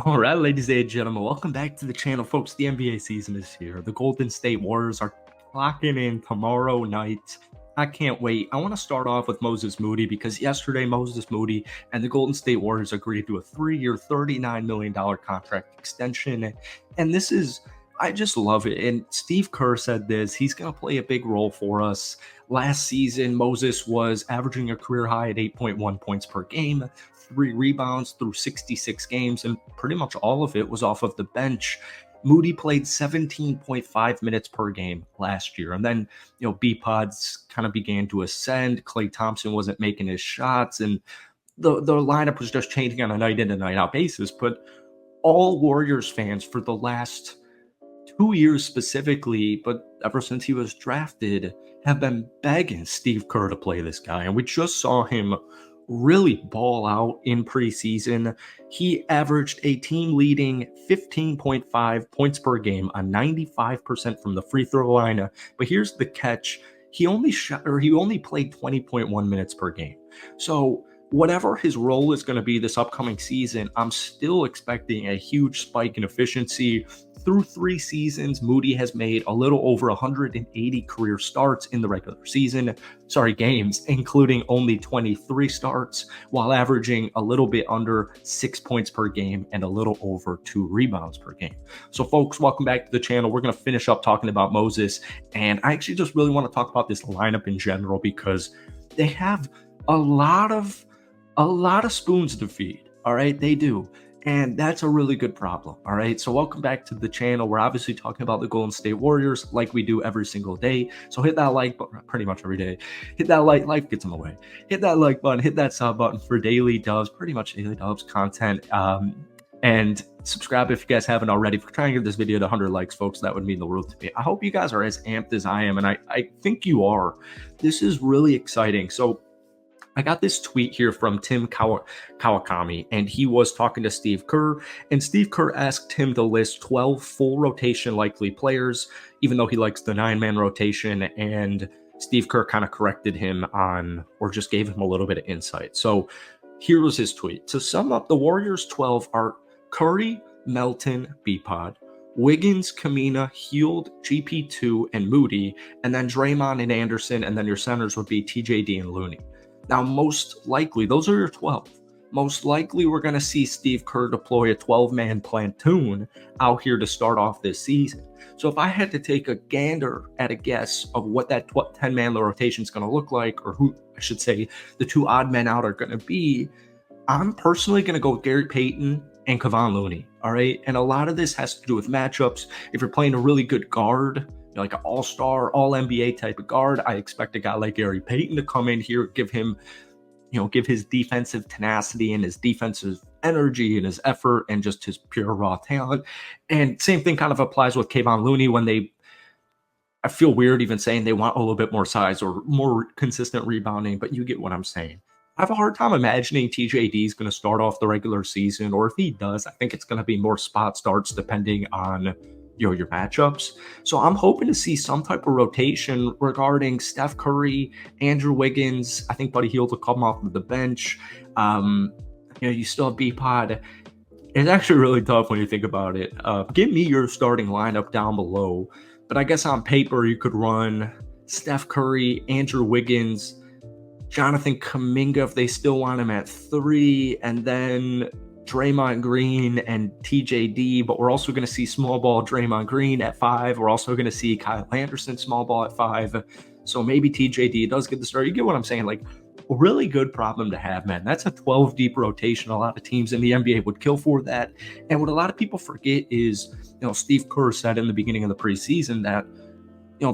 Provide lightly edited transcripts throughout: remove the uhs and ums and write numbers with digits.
All right, ladies and gentlemen, welcome back to the channel, folks. The NBA season is here. The Golden State Warriors are clocking in tomorrow night. I can't wait. I want to start off with Moses Moody because yesterday Moses Moody and the Golden State Warriors agreed to a 3-year, $39 million contract extension. And this is, I just love it. And Steve Kerr said this, he's going to play a big role for us. Last season, Moses was averaging a career high at 8.1 points per game, 3 rebounds through 66 games, and pretty much all of it was off of the bench. Moody played 17.5 minutes per game last year. And then, B-Pods kind of began to ascend. Klay Thompson wasn't making his shots, and the lineup was just changing on a night in and night out basis. But all Warriors fans for the last 2 years specifically, but ever since he was drafted, have been begging Steve Kerr to play this guy. And we just saw him really ball out in preseason. He averaged a team-leading 15.5 points per game on 95% from the free throw line. But here's the catch. He only played 20.1 minutes per game. So whatever his role is going to be this upcoming season, I'm still expecting a huge spike in efficiency. Through 3 seasons, Moody has made a little over 180 career starts in the regular season, games, including only 23 starts, while averaging a little bit under 6 points per game and a little over 2 rebounds per game. So folks, welcome back to the channel. We're going to finish up talking about Moses, and I actually just really want to talk about this lineup in general because they have a lot of spoons to feed. All right, they do. And that's a really good problem. All right. So welcome back to the channel. We're obviously talking about the Golden State Warriors like we do every single day. So hit that like button pretty much every day. Hit that life gets in the way. Hit that like button, hit that sub button for daily dubs, pretty much daily dubs content. And subscribe if you guys haven't already. If we're trying to get this video to 100 likes, folks, that would mean the world to me. I hope you guys are as amped as I am. And I think you are. This is really exciting. So I got this tweet here from Tim Kawakami, and he was talking to Steve Kerr, and Steve Kerr asked him to list 12 full rotation likely players, even though he likes the 9-man rotation, and Steve Kerr kind of corrected him on, or just gave him a little bit of insight. So here was his tweet. To sum up, the Warriors 12 are Curry, Melton, B-Pod, Wiggins, Kamina, Hield, GP2, and Moody, and then Draymond and Anderson, and then your centers would be TJD and Looney. Now, most likely, those are your 12. Most likely, we're going to see Steve Kerr deploy a 12-man platoon out here to start off this season. So if I had to take a gander at a guess of what that 10-man rotation is going to look like, or who, I should say, the 2 odd men out are going to be, I'm personally going to go with Gary Payton and Kevon Looney, all right? And a lot of this has to do with matchups. If you're playing a really good guard, like an all-star, all-NBA type of guard, I expect a guy like Gary Payton to come in here, give his defensive tenacity and his defensive energy and his effort and just his pure raw talent. And same thing kind of applies with Kevon Looney when I feel weird even saying they want a little bit more size or more consistent rebounding, but you get what I'm saying. I have a hard time imagining TJD is going to start off the regular season, or if he does, I think it's going to be more spot starts depending on your matchups. So I'm hoping to see some type of rotation regarding Steph Curry, Andrew Wiggins. I think Buddy Hield will come off of the bench. You still have B-Pod. It's actually really tough when you think about it. Give me your starting lineup down below. But I guess on paper, you could run Steph Curry, Andrew Wiggins, Jonathan Kuminga if they still want him at 3, and then Draymond Green and TJD, but we're also going to see small ball Draymond Green at 5. We're also going to see Kyle Anderson small ball at 5. So maybe TJD does get the start. You get what I'm saying? Like, a really good problem to have, man. That's a 12 deep rotation. A lot of teams in the NBA would kill for that. And what a lot of people forget is, Steve Kerr said in the beginning of the preseason that,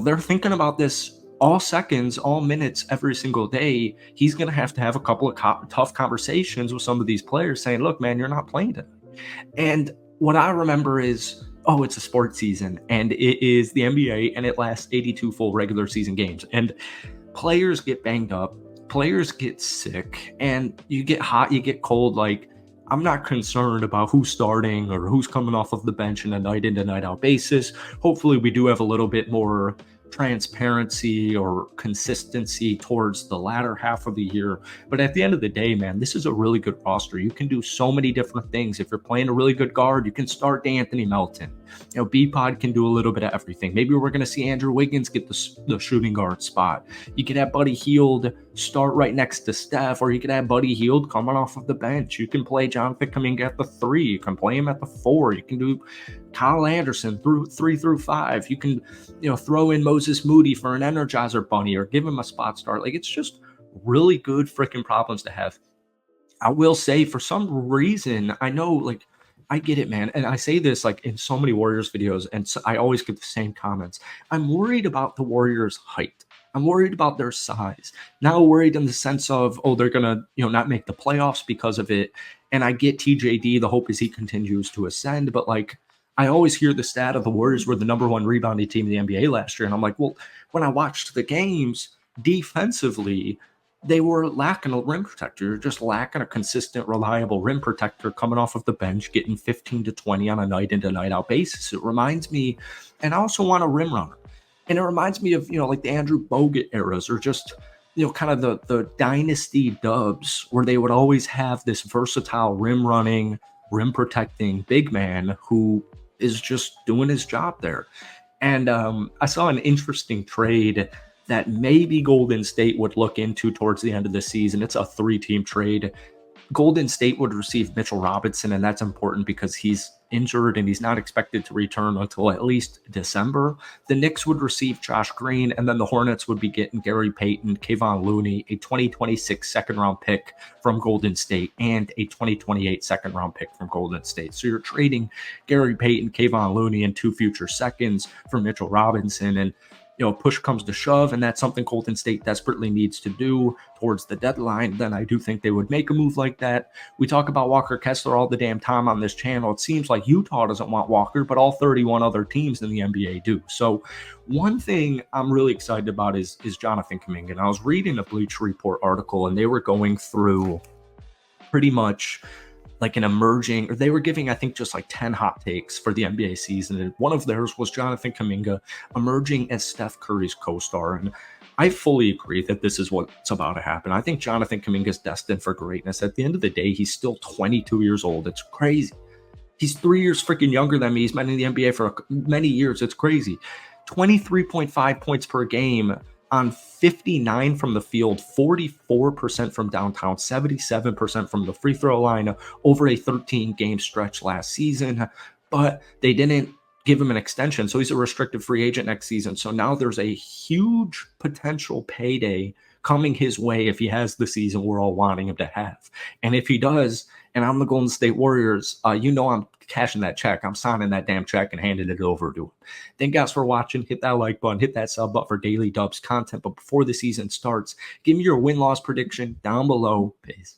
they're thinking about this all seconds, all minutes, every single day. He's going to have a couple of tough conversations with some of these players saying, look, man, you're not playing tonight. And what I remember is, it's a sports season and it is the NBA and it lasts 82 full regular season games. And players get banged up, players get sick, and you get hot, you get cold. Like, I'm not concerned about who's starting or who's coming off of the bench on a night in to night out basis. Hopefully we do have a little bit more transparency or consistency towards the latter half of the year. But at the end of the day, man, this is a really good roster. You can do so many different things. If you're playing a really good guard, you can start Anthony Melton. B-Pod can do a little bit of everything. Maybe we're going to see Andrew Wiggins get the shooting guard spot. You could have Buddy Hield start right next to Steph, or you could have Buddy Hield coming off of the bench. You can play Jonathan Kuminga at the 3. You can play him at the 4. You can do Kyle Anderson through 3 through 5. You can, throw in Moses Moody for an Energizer Bunny or give him a spot start. Like, it's just really good freaking problems to have. I will say, for some reason, I know, like, I get it, man. And I say this like in so many Warriors videos, and so I always get the same comments. I'm worried about the Warriors' height. I'm worried about their size. Now worried in the sense of, they're gonna, not make the playoffs because of it. And I get TJD. The hope is he continues to ascend. But like, I always hear the stat of the Warriors were the number 1 rebounding team in the NBA last year. And I'm like, well, when I watched the games defensively, they were lacking a rim protector. You're just lacking a consistent, reliable rim protector coming off of the bench, getting 15 to 20 on a night in to night out basis. It reminds me, and I also want a rim runner. And it reminds me of, like the Andrew Bogut eras, or just, kind of the dynasty Dubs, where they would always have this versatile rim running, rim protecting big man who is just doing his job there. And I saw an interesting trade that maybe Golden State would look into towards the end of the season. It's a 3-team trade. Golden State would receive Mitchell Robinson, and that's important because he's injured and he's not expected to return until at least December. The Knicks would receive Josh Green, and then the Hornets would be getting Gary Payton, Kevon Looney, a 2026 second-round pick from Golden State, and a 2028 second-round pick from Golden State. So you're trading Gary Payton, Kevon Looney, and 2 future seconds for Mitchell Robinson, and push comes to shove, and that's something Golden State desperately needs to do towards the deadline, then I do think they would make a move like that. We talk about Walker Kessler all the damn time on this channel. It seems like Utah doesn't want Walker, but all 31 other teams in the NBA do. So one thing I'm really excited about is Jonathan Kuminga. And I was reading a Bleacher Report article, and they were going through pretty much like an emerging, or they were giving, I think, just like 10 hot takes for the NBA season. And one of theirs was Jonathan Kuminga emerging as Steph Curry's co-star. And I fully agree that this is what's about to happen. I think Jonathan Kuminga is destined for greatness. At the end of the day, he's still 22 years old. It's crazy. He's 3 years freaking younger than me. He's been in the NBA for many years. It's crazy. 23.5 points per game on 59 from the field, 44% from downtown, 77% from the free throw line over a 13-game stretch last season. But they didn't give him an extension, so he's a restricted free agent next season. So now there's a huge potential payday coming his way if he has the season we're all wanting him to have. And if he does, and I'm the Golden State Warriors, I'm cashing that check. I'm signing that damn check and handing it over to him. Thank you guys for watching. Hit that like button, hit that sub button for daily Dubs content. But before the season starts, give me your win-loss prediction down below. Peace.